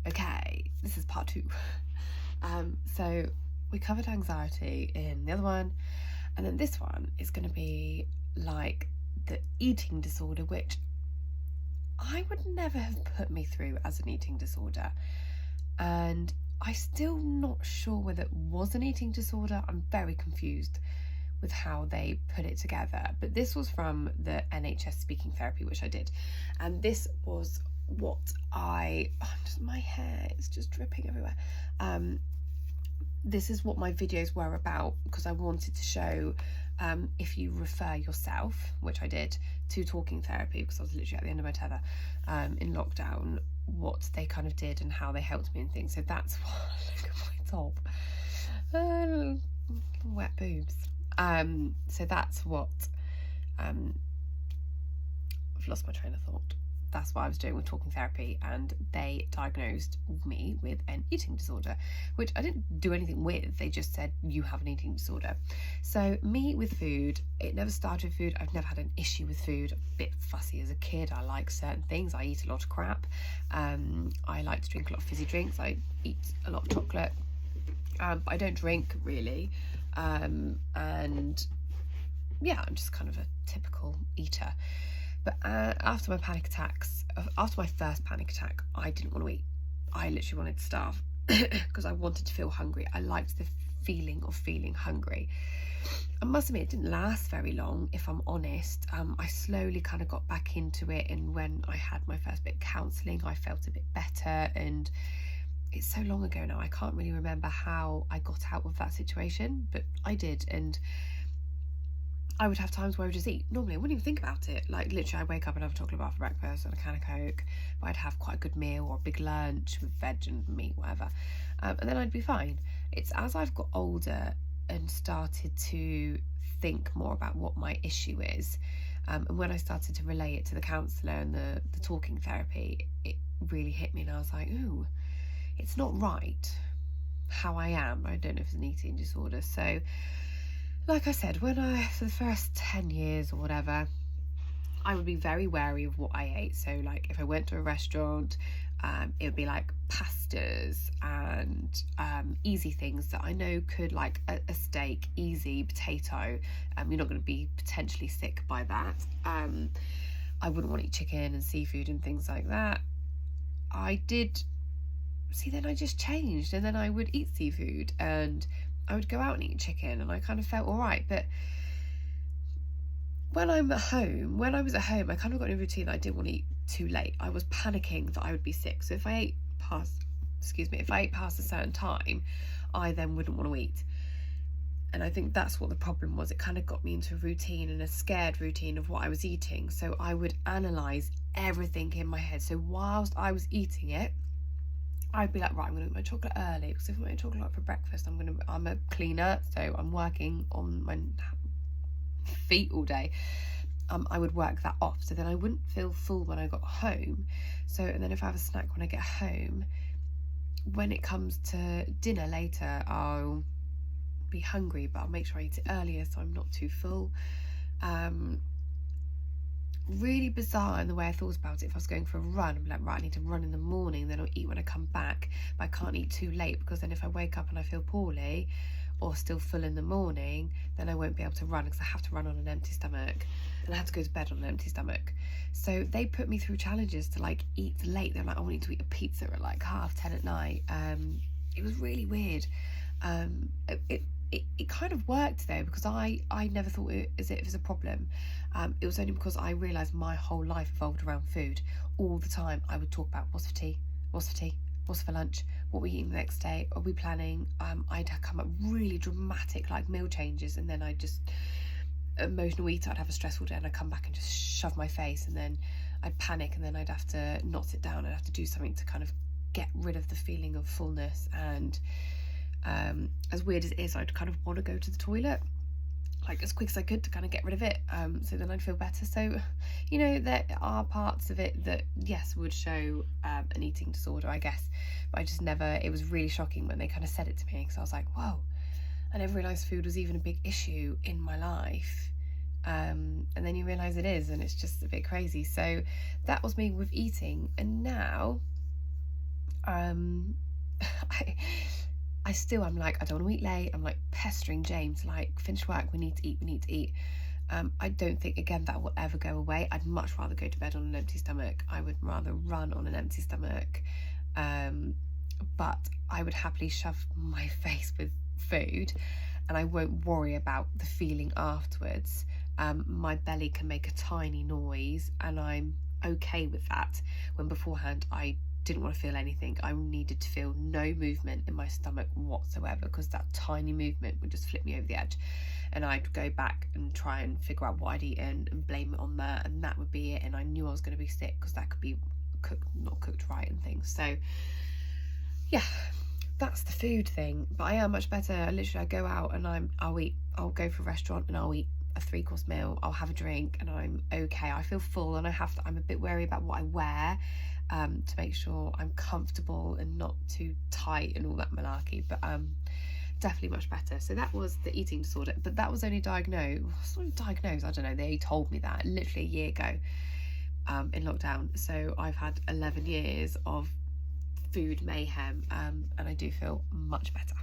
Okay, this is part 2. So we covered anxiety in the other one, and then this one is going to be like the eating disorder, which I would never have put me through as an eating disorder. And I'm still not sure whether it was an eating disorder. I'm very confused with how they put it together. But this was from the NHS speaking therapy, which I did. And this was what my hair is just dripping everywhere. This is what my videos were about, because I wanted to show if you refer yourself, which I did, to talking therapy, because I was literally at the end of my tether in lockdown, what they kind of did and how they helped me and things. So that's what, look at my top, wet boobs. So that's what, I've lost my train of thought. That's what I was doing with talking therapy, and they diagnosed me with an eating disorder, which I didn't do anything with. They just said, you have an eating disorder. So me with food, it never started with food. I've never had an issue with food. I'm a bit fussy as a kid. I like certain things. I eat a lot of crap. I like to drink a lot of fizzy drinks. I eat a lot of chocolate. But I don't drink really. And yeah, I'm just kind of a typical eater. But after my first panic attack, I didn't want to eat. I literally wanted to starve because I wanted to feel hungry. I liked the feeling of feeling hungry. I must admit, it didn't last very long, if I'm honest. I slowly kind of got back into it, and when I had my first bit of counselling, I felt a bit better. And it's so long ago now, I can't really remember how I got out of that situation, but I did. And I would have times where I would just eat. Normally, I wouldn't even think about it. Like, literally, I'd wake up and have a chocolate bar for breakfast and a can of Coke. But I'd have quite a good meal or a big lunch with veg and meat, whatever. And then I'd be fine. It's as I've got older and started to think more about what my issue is. And when I started to relay it to the counsellor and the talking therapy, it really hit me. And I was like, ooh, it's not right how I am. I don't know if it's an eating disorder. So, like I said, for the first 10 years or whatever, I would be very wary of what I ate. So, like, if I went to a restaurant, it would be like pastas and easy things that I know could, like a steak, easy potato. You're not going to be potentially sick by that. I wouldn't want to eat chicken and seafood and things like that. Then I just changed, and then I would eat seafood and I would go out and eat chicken, and I kind of felt all right. But when I was at home, I kind of got in a routine that I didn't want to eat too late. I was panicking that I would be sick. So if I ate past a certain time, I then wouldn't want to eat. And I think that's what the problem was. It kind of got me into a routine, and a scared routine of what I was eating. So I would analyse everything in my head. So whilst I was eating it, I'd be like, right, I'm going to eat my chocolate early, because if I eat chocolate for breakfast, I'm a cleaner, so I'm working on my feet all day. I would work that off, so then I wouldn't feel full when I got home. So, and then if I have a snack when I get home, when it comes to dinner later, I'll be hungry, but I'll make sure I eat it earlier so I'm not too full. Really bizarre in the way I thought about it. If I was going for a run, I'd be like, right, I need to run in the morning, then I'll eat when I come back, but I can't eat too late, because then if I wake up and I feel poorly or still full in the morning, then I won't be able to run, because I have to run on an empty stomach, and I have to go to bed on an empty stomach. So they put me through challenges to like eat late. They're like, I want you to eat a pizza at like 10:30 at night. It was really weird. It kind of worked though, because I never thought it was a problem. It was only because I realised my whole life evolved around food. All the time I would talk about what's for tea, what's for lunch, what we're eating the next day, are we planning. I'd come up really dramatic like meal changes, and then I'd just emotional eater. I'd have a stressful day and I'd come back and just shove my face, and then I'd panic, and then I'd have to not sit down. I'd have to do something to kind of get rid of the feeling of fullness. And as weird as it is, I'd kind of want to go to the toilet like as quick as I could to kind of get rid of it, so then I'd feel better. So, you know, there are parts of it that, yes, would show an eating disorder, I guess, but I just never, it was really shocking when they kind of said it to me, because I was like, whoa, I never realised food was even a big issue in my life. And then you realise it is, and it's just a bit crazy. So that was me with eating. And now I, I still, I'm like, I don't want to eat late. I'm like pestering James, like, finish work, we need to eat, we need to eat. I don't think, again, that will ever go away. I'd much rather go to bed on an empty stomach. I would rather run on an empty stomach. But I would happily shove my face with food, and I won't worry about the feeling afterwards. My belly can make a tiny noise, and I'm okay with that, when beforehand I didn't want to feel anything. I needed to feel no movement in my stomach whatsoever, because that tiny movement would just flip me over the edge, and I'd go back and try and figure out what I'd eaten and blame it on that, and that would be it. And I knew I was going to be sick, because that could be not cooked right and things. So yeah, that's the food thing. But I am much better. I go out and I'll go for a restaurant and I'll eat a 3-course meal, I'll have a drink, and I'm okay. I feel full, and I'm a bit wary about what I wear, to make sure I'm comfortable and not too tight and all that malarkey. But definitely much better. So that was the eating disorder, but that was only diagnosed, I don't know, they told me that literally a year ago, in lockdown. So I've had 11 years of food mayhem, and I do feel much better.